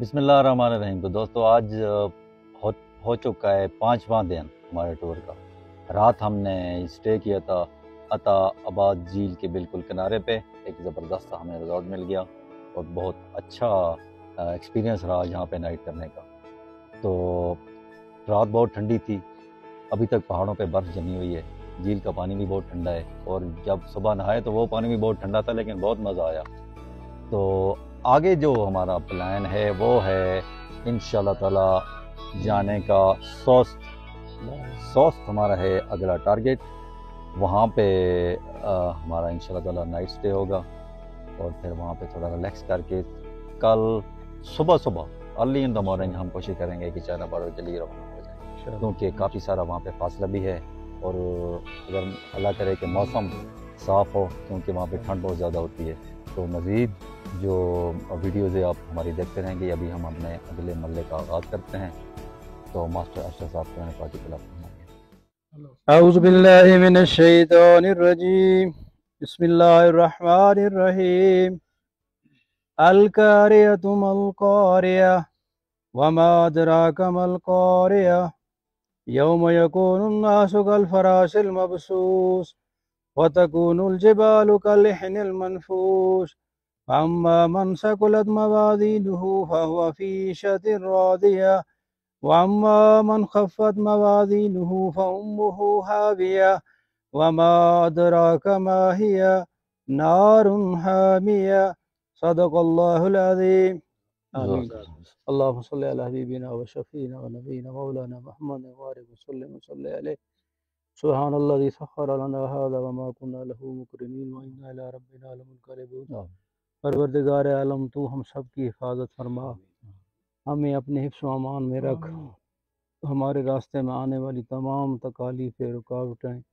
बिस्मिल्लाहिर्रहमानिर्रहीम। तो दोस्तों आज हो चुका है 5वां दिन हमारे टूर का। रात हमने स्टे किया था आबाद झील के बिल्कुल किनारे पे। एक ज़बरदस्त सा हमें रिजॉर्ट मिल गया और बहुत अच्छा एक्सपीरियंस रहा यहाँ पे नाइट करने का। तो रात बहुत ठंडी थी, अभी तक पहाड़ों पे बर्फ़ जमी हुई है, झील का पानी भी बहुत ठंडा है और जब सुबह नहाए तो वो पानी भी बहुत ठंडा था, लेकिन बहुत मज़ा आया। तो आगे जो हमारा प्लान है वो है इंशाल्लाह ताला जाने का सौस्त हमारा है अगला टारगेट। वहाँ पे हमारा इंशाल्लाह ताला नाइट स्टे होगा और फिर वहाँ पे थोड़ा रिलैक्स करके कल सुबह अर्ली इन द मॉर्निंग हम कोशिश करेंगे कि चाइना बॉर्डर के लिए रवाना हो जाए, क्योंकि काफ़ी सारा वहाँ पे फासला भी है और अगर अल्लाह करे कि मौसम साफ़ हो, क्योंकि वहाँ पे ठंड बहुत ज़्यादा होती है। तो मज़ीद जो वीडियोज़ आप हमारी देखते रहेंगे। अभी हम अपने अगले मरले का आगाज़ करते हैं। तो मास्टर अरशद साहब को मैंने पार्टी क्लब औज़ु बिल्लाहि मिनश शैतानिर रजीम, बिस्मिल्लाहिर रहमानिर रहीम। अल कारियतु मल कारिया वमा अदराका मल कारिया यौम यकूनुन नासु कल फराशिल मबसूस व तकूनुल जिबालु कल हिनिल मनफूस अम्मा मन सकुलत मवाज़ीनुहु फहुव फी ईशतिर रादिया वअम्मा मन खफ़्फ़त मवाज़ीनुहु फउम्मुहु हाविया वमा अदराका मा हिया नारुन हामिया। सदक़ल्लाहुल अज़ीम। आमीन। अल्लाहुम्मा सल्लि अला हबीबिना व शफ़ीना व नबीना मौलाना मुहम्मद व बारिक व सल्लिम अलैहि। सुब्हानल्लज़ी सख़्ख़र लना हाज़ा व मा कुन्ना लहू मुक़रिनीन व इन्ना इला रब्बिना लमुनक़लिबून। परवरदिगार आलम, तू हम सब की हिफाजत फरमा, हमें अपने हिफ्ज़ व अमान में रख, हमारे रास्ते में आने वाली तमाम तकालीफ़ें, रुकावटें,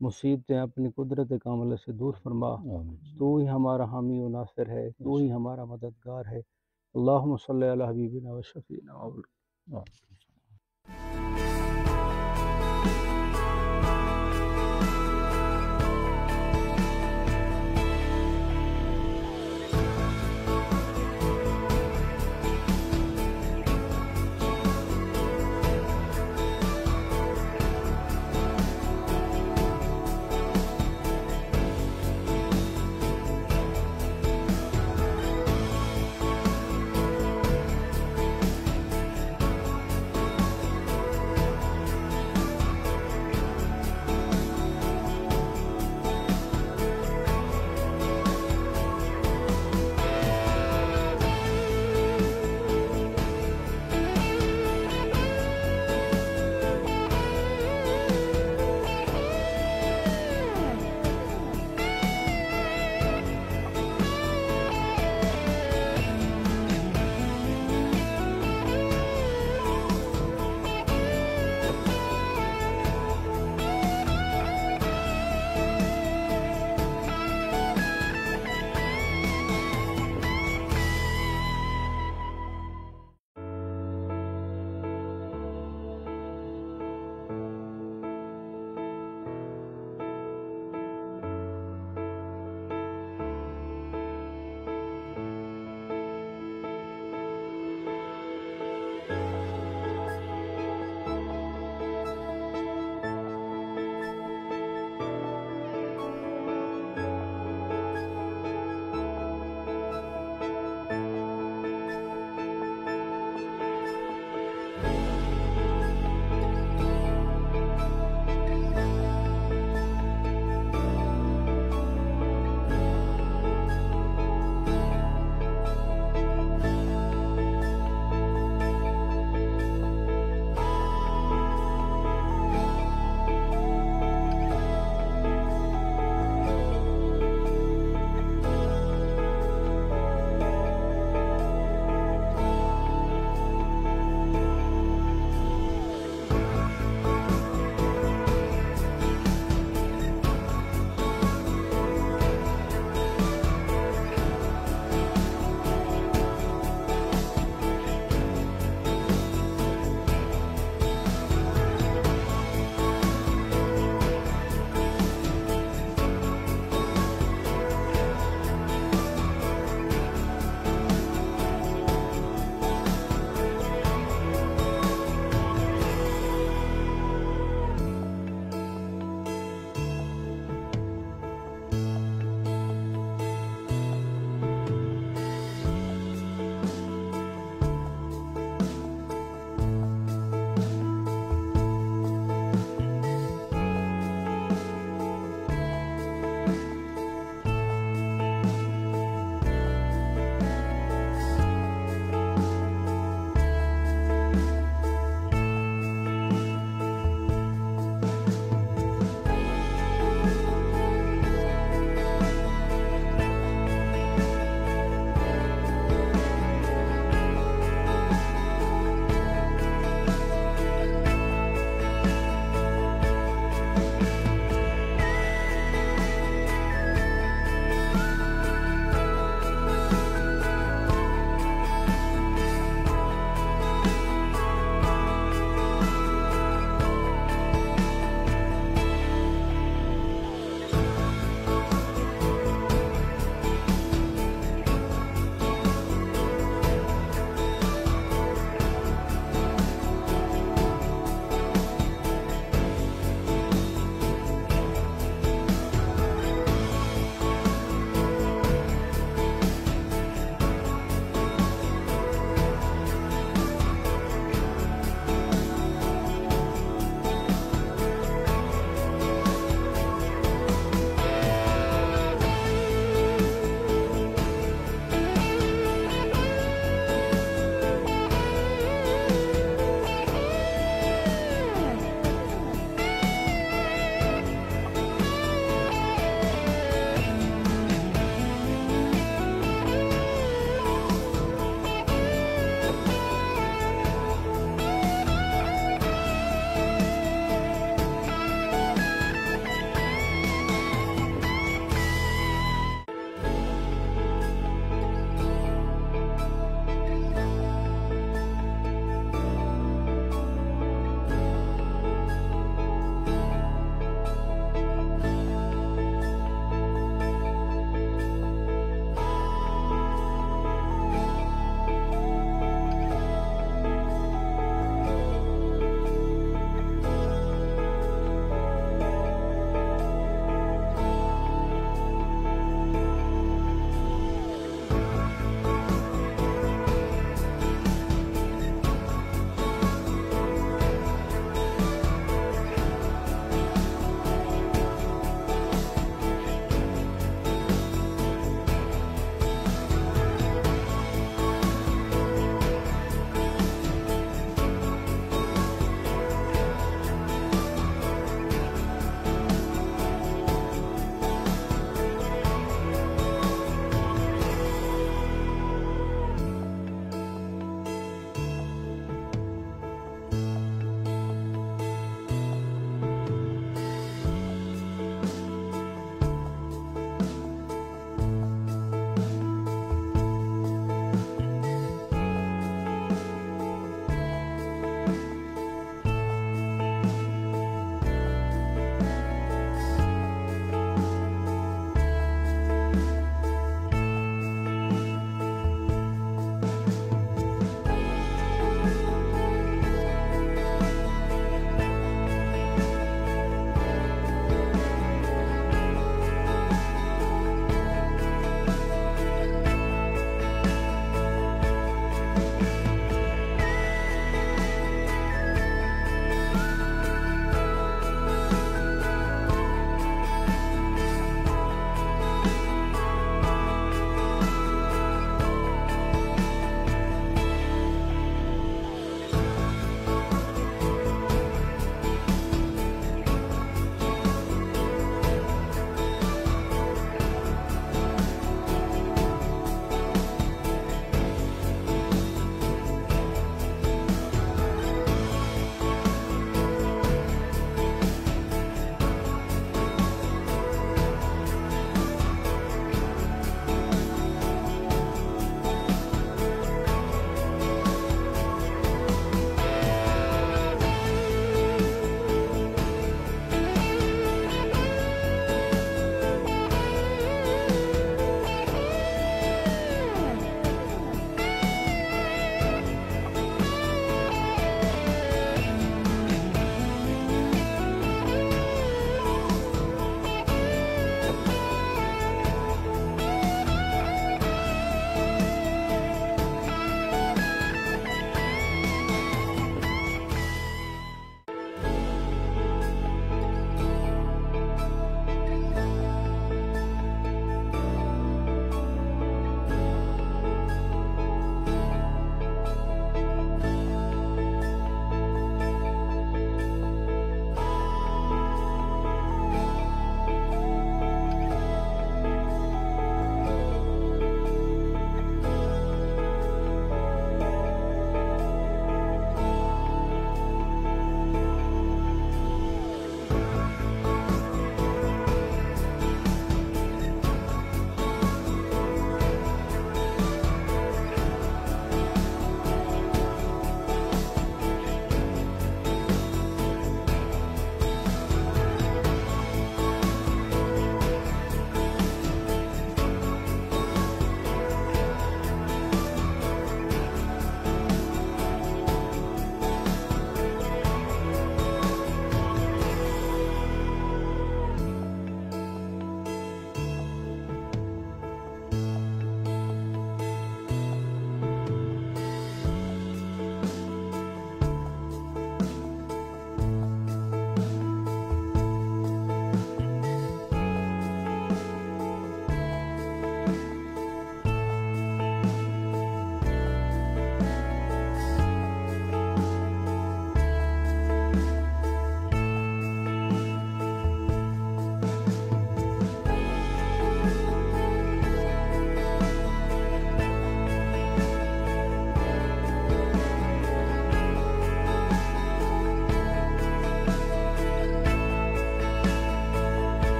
मुसीबतें अपनी कुदरत कामिला से दूर फरमा। तू ही हमारा हामी व नासिर है, तू ही हमारा मददगार है। अल्लाहुम्मा सल्लि अला हबीबिना व शफ़ीना।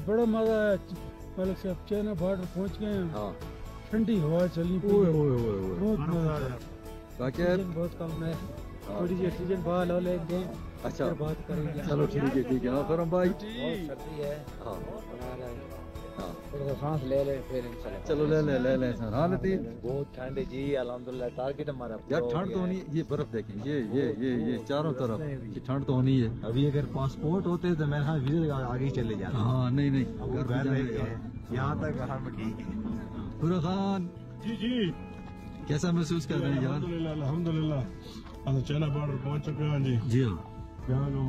बड़ा मजा है। मालिक साहब चाइना बॉर्डर पहुंच गए हैं। हाँ ठंडी हवा चली, बहुत मजा आया। बाकी बहुत कम है, थोड़ी सी ऑक्सीजन बहाल हो लेंगे। अच्छा बात करेंगे। चलो ठीक है हाँ करम भाई। बहुत सर्दी है। हाँ हाँ थोड़ा सांस ले ले फिर इंशाल्लाह। चलो ले सर। हाँ लतीफ बहुत ठंड है जी, अल्हम्दुलिल्लाह। टारगेट हमारा यार ठंड तो होनी, ये बर्फ देखें, ये चारों तरफ ये ठंड तो होनी है। अभी अगर पासपोर्ट होते तो मैं वीजा लगा आगे ही चले जाते। हाँ नहीं यहाँ तक हम ठीक है। पूरा खान जी कैसा महसूस कर रहे हैं यार? अल्हम्दुलिल्लाह हम चाइना बॉर्डर पहुंच चुके हैं जी। जी हाँ यहाँ का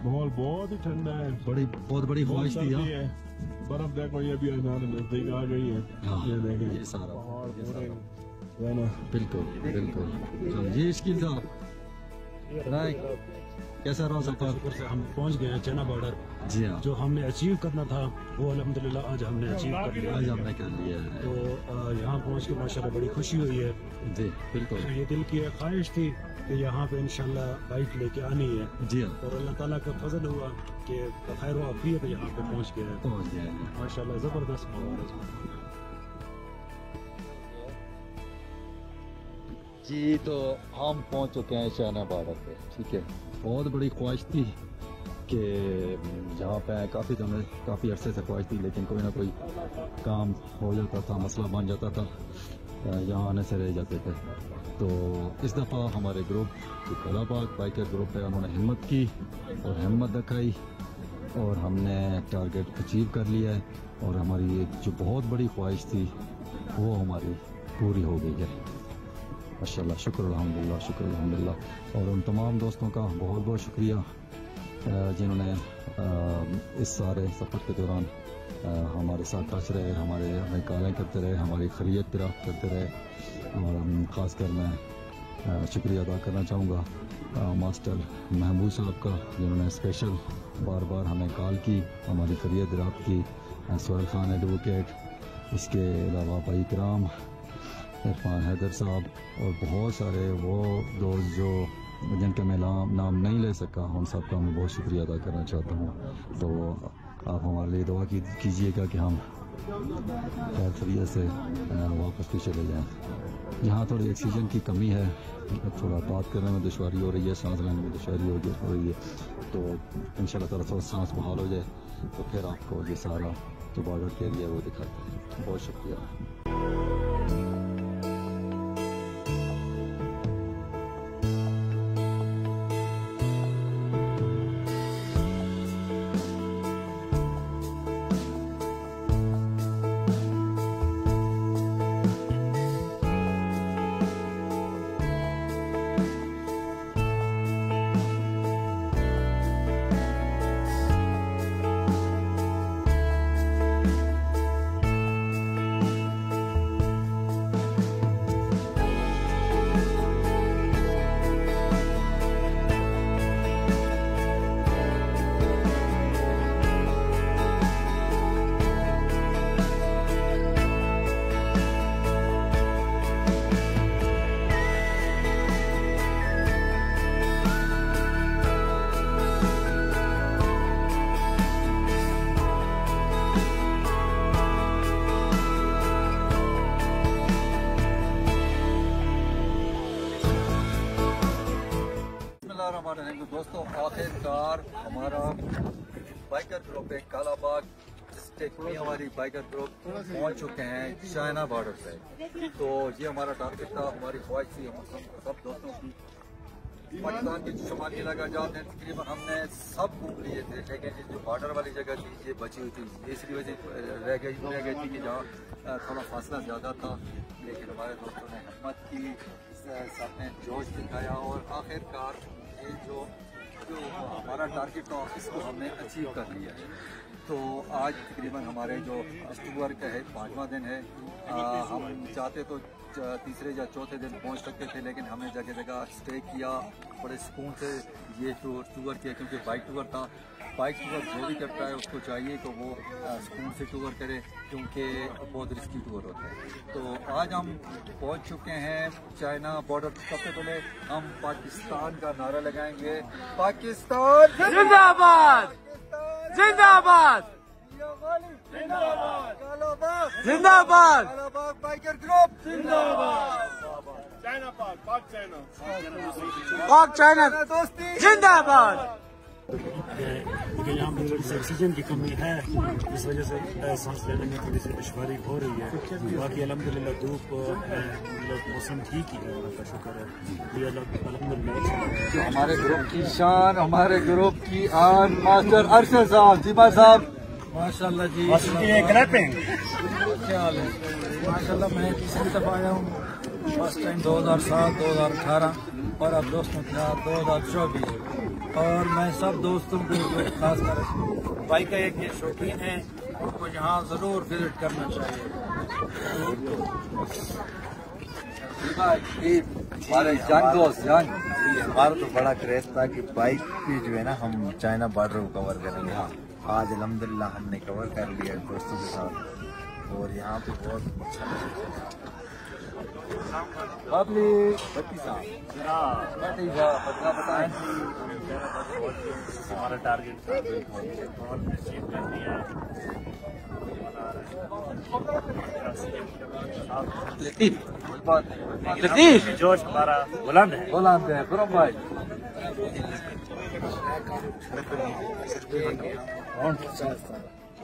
माहौल बहुत ही ठंडा है, बहुत बड़ी ख्वाहिश थी। हाँ बर्फ देखो ये भी हमारे नजदीक आ गई है। हाँ, ये देखें ये सारा पहाड़ ये पूरे सारा। है ना। बिल्कुल ये इश्किल था राइट। कैसा रहा सफर? से हम पहुंच गए हैं चाइना बॉर्डर। जी हाँ जो हमने अचीव करना था वो अल्हम्दुलिल्लाह आज हमने अचीव कर लिया। आज हमने कर लिया है। तो यहाँ पहुँच के माशाल्लाह बड़ी खुशी हुई है। जी बिल्कुल ये दिल की एक ख्वाहिश थी कि यहाँ पे इंशाल्लाह बाइक लेके आनी है। जी हाँ और अल्लाह ताला का फजल हुआ कि खैर वाफियत यहाँ पे पहुँच गए हैं। पहुँच गया है। माशाल्लाह जबरदस्त माहौल है। जी तो हम पहुंच चुके हैं चाइना बॉर्डर पे। ठीक है बहुत बड़ी ख्वाहिश थी कि जहाँ पे काफ़ी अरसे से ख्वाहिश थी, लेकिन कोई ना कोई काम हो जाता था, मसला बन जाता था, यहाँ आने से रह जाते थे। तो इस दफ़ा हमारे ग्रुप जो कलाबाग बाइकर ग्रुप है उन्होंने हिम्मत की और हिम्मत दिखाई और हमने टारगेट अचीव कर लिया है। और हमारी एक जो बहुत बड़ी ख्वाहिश थी वो हमारी पूरी हो गई है माशाल्लाह। शुक्र अल्हम्दुलिल्लाह। और उन तमाम दोस्तों का बहुत बहुत शुक्रिया जिन्होंने इस सारे सफ़र के दौरान हमारे साथ टच रहे, हमें कॉलें करते रहे, हमारी खैरियत प्राप्त करते रहे। और ख़ासकर मैं शुक्रिया अदा करना चाहूँगा मास्टर महमूद साहब का, जिन्होंने स्पेशल बार बार हमें कॉल की, हमारी खैरियत प्राप्त की। सोहेल खान एडवोकेट, इसके अलावा भाई कराम, इरफान हैदर साहब और बहुत सारे वो दोस्त जो जिनका मैं नाम नहीं ले सका, उन सब का मैं बहुत शुक्रिया अदा करना चाहता हूँ। तो आप हमारे लिए दुआ कीजिएगा कि हम खैरियत से वापस भी चले जाएँ। यहाँ थोड़ी ऑक्सीजन की कमी है, थोड़ा बात करने में दुश्वारी हो रही है, सांस लेने में दुश्वारी हो रही है। तो इंशाल्लाह ताला थोड़ा सांस बहाल हो जाए तो फिर आपको ये सारा जो बॉर्डर के एरिया वो दिखाते हैं। बहुत शुक्रिया। दोस्तों आखिरकार हमारा बाइकर ग्रुप एक कालाबाग डिस्ट्रिक्ट में हमारी बाइकर ग्रुप पहुंच चुके हैं चाइना बॉर्डर से। तो ये हमारा टारगेट था, हमारी ख्वाहिश थी हम सब दोस्तों की। पाकिस्तान के जो शुमाली इलाकाजात हैं तकरीबन हमने सब घूम लिए थे, लेकिन जो बॉर्डर वाली जगह थी ये बची हुई थी, इसलिए वजह रह गई थी कि जहाँ थोड़ा फासला ज़्यादा था। लेकिन हमारे दोस्तों ने हिम्मत की, सबने जोश दिखाया और आखिरकार ये जो हमारा टारगेट था इसको हमने अचीव कर लिया है। तो आज तकरीबन हमारे जो टूर का है 5वां दिन है। हम चाहते तो तीसरे या चौथे दिन पहुंच सकते थे, लेकिन हमने जगह जगह स्टे किया, बड़े सुकून से ये टूर किया, क्योंकि बाइक टूर था। बाइक टूर जो भी करता है उसको चाहिए कि वो सुकून से टूर करे, क्योंकि बहुत रिस्की टूर होता है। तो आज हम पहुंच चुके हैं चाइना बॉर्डर। सबसे पहले हम पाकिस्तान का नारा लगाएंगे, पाकिस्तान जिंदाबाद, जिंदाबाद, जिंदाबाद। कालाबाग बाइकर ग्रुप जिंदाबाद। China park, park China. पाक चाइना दोस्ती जिंदाबाद। लेकिन यहाँ पे ऑक्सीजन की कमी है, इस वजह से सांस लेने में थोड़ी सी दुश्वारी हो रही है। बाकी अल्हम्दुलिल्लाह धूप मौसम ठीक ही है, अल्लाह का शुक्र है। ये अल्हम्दुलिल्लाह हमारे ग्रुप की शान, हमारे ग्रुप की आन मास्टर अरशद साहब, जीमा साहब माशाल्लाह जी। क्लैपिंग। क्या हाल है? माशाल्लाह मैं तीसरी दफा आया हूँ। फर्स्ट टाइम 2007, 2018 और अब दोस्तों के साथ 2024। और मैं सब दोस्तों को खासकर बाइक का एक शौकीन है, उनको यहाँ जरूर विजिट करना चाहिए। हमारे जंग दोस्त जंग, हमारा तो बड़ा क्रेज था कि बाइक पे जो है ना हम चाइना बॉर्डर को कवर करेंगे। आज अल्हम्दुलिल्लाह हमने कवर कर लिया दोस्तों के साथ और यहाँ पे बहुत अच्छा बताएं। हमारा टारगेट लतीफ जोश हमारा बुलंद है। बुलंद है गुरम भाई।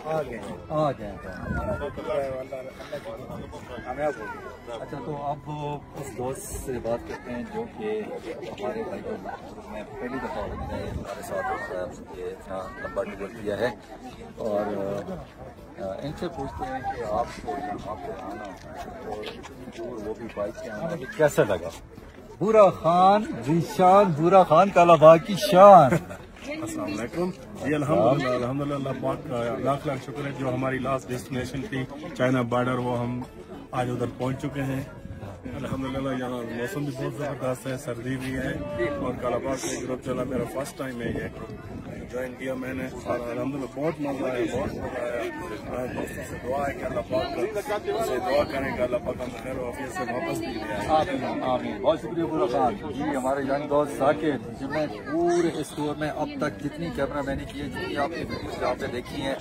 आ गए। अच्छा, तो अब उस दोस्त से बात करते हैं जो कि हमारे भाई को मैं पहली दफ़ा उन्होंने हमारे साथ ये इतना लंबा टूर किया है और इनसे पूछते हैं कि आपको यहाँ पे आना और वो भी बाइक से आना कैसा लगा? बुरा खान जीशान, बुरा खान कालाबाग की शान। अस्सलाम वालेकुम जी। अल्हम्दुलिल्लाह पाक का लाख लाख शुक्र है जो हमारी लास्ट डेस्टिनेशन थी चाइना बॉर्डर, वो हम आज उधर पहुंच चुके हैं। अल्हम्दुलिल्लाह यहाँ मौसम भी बहुत ज़बरदस्त है, सर्दी भी है और कालाबाग में ग्रुप चला, मेरा फर्स्ट टाइम है ये ज्वाइन किया मैंने और अल्हम्दुलिल्लाह बहुत मज़ा आया, बहुत मज़ा आया। दोस्तों से दुआ है कि अल्लाह पाक से दुआ करें कि अल्लाह पाक हम खैर वाफियत से वापस भी ले आए। आमीन। बहुत शुक्रिया बुरा खान जी। हमारे यंग दोस्त साकिब जिन्होंने पूरे इस टूर में अब तक जितनी कैमरा मैंने की है, जितनी आपने वीडियोस यहाँ पे देखी हैं,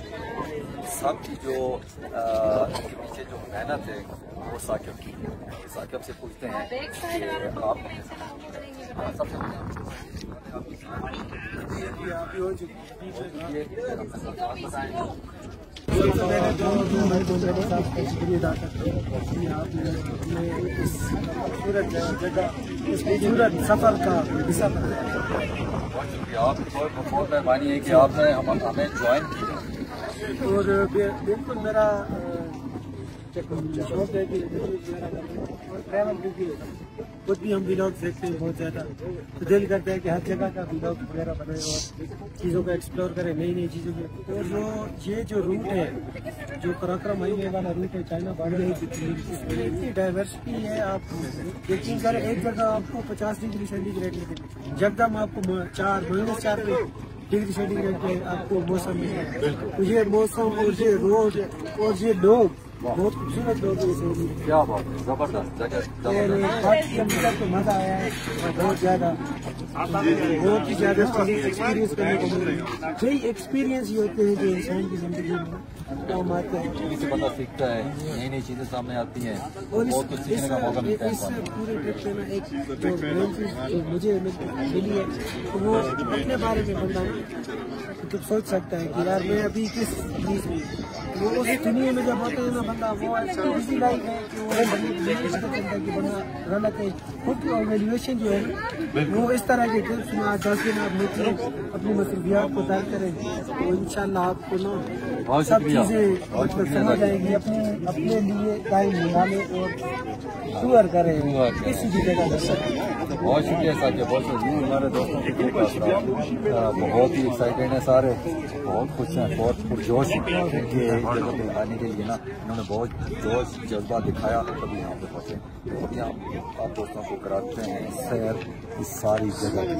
सब की जो इसके पीछे जो मेहनत है वो साकिब की। साकिब से पूछते हैं कि आप सबसे सफर का हिस्सा बना। आप बहुत मेहरबानी है कि आपने हमें ज्वाइन किया और बिल्कुल मेरा शौक है कि ट्रैवल, क्योंकि खुद भी हम व्लॉग देखते हैं बहुत ज़्यादा, तो दिल करता है कि हर जगह का व्लॉग वगैरह बनाए और चीज़ों को एक्सप्लोर करें, नई नई चीज़ों को। और ये जो रूट है, जो कराक्रम हाईवे वाला रूट है चाइना बॉर्डर, इतनी डाइवर्सिटी है। आप यकीन करें एक जगह आपको 50 डिग्री सेंटीग्रेड लेकिन जगदम आपको -4 डिग्री सेंटीग्रेड पे आपको मौसम मिलेगा। तो ये मौसम और ये रोड और ये लोग बहुत खूबसूरत लोग हैं। क्या बात है, जबरदस्त जगह। तो मजा आया है बहुत ज्यादा एक्सपीरियंस करने को मिल रहा है। कई एक्सपीरियंस ये होते हैं जो इंसान की जिंदगी में काम आते हैं। से बंदा सीखता है, नई नई चीजें सामने आती हैं और बहुत कुछ सीखने का मौका मिलता है। इस पूरे ट्रिप में एक जो मेन चीज जो मुझे मिली है तो वो अपने बारे में बंदा तो सोच सकता है कि यार मैं अभी किस चीज में, वो उस दुनिया में जब होते हैं ना बंदा, वो ऐसी बिजी लाइफ है कि वो पता चलता है कि बंदा गलत है। खुद की ऑर्गेनाइजेशन जो है वो इस तरह के ट्रिप्स में 10 दिन आप निकलें, अपनी मसरूफियात को तय करें तो इंशाल्लाह आपको ना सब चीजें समझ आएगी। अपने लिए टाइम निकालें और टूर करें किसी भी जगह। बहुत शुक्रिया साहब, बहुत शुक्रिया। हमारे दोस्तों के बहुत ही एक्साइटेड है सारे, बहुत खुश हैं, बहुत पुरजोश हैं कि जगह पे आने के लिए ना इन्होंने बहुत जोश जज्बा दिखाया तभी यहाँ पे पहुँचे। अभी हम आप दोस्तों को कराते हैं सैर इस सारी जगह की।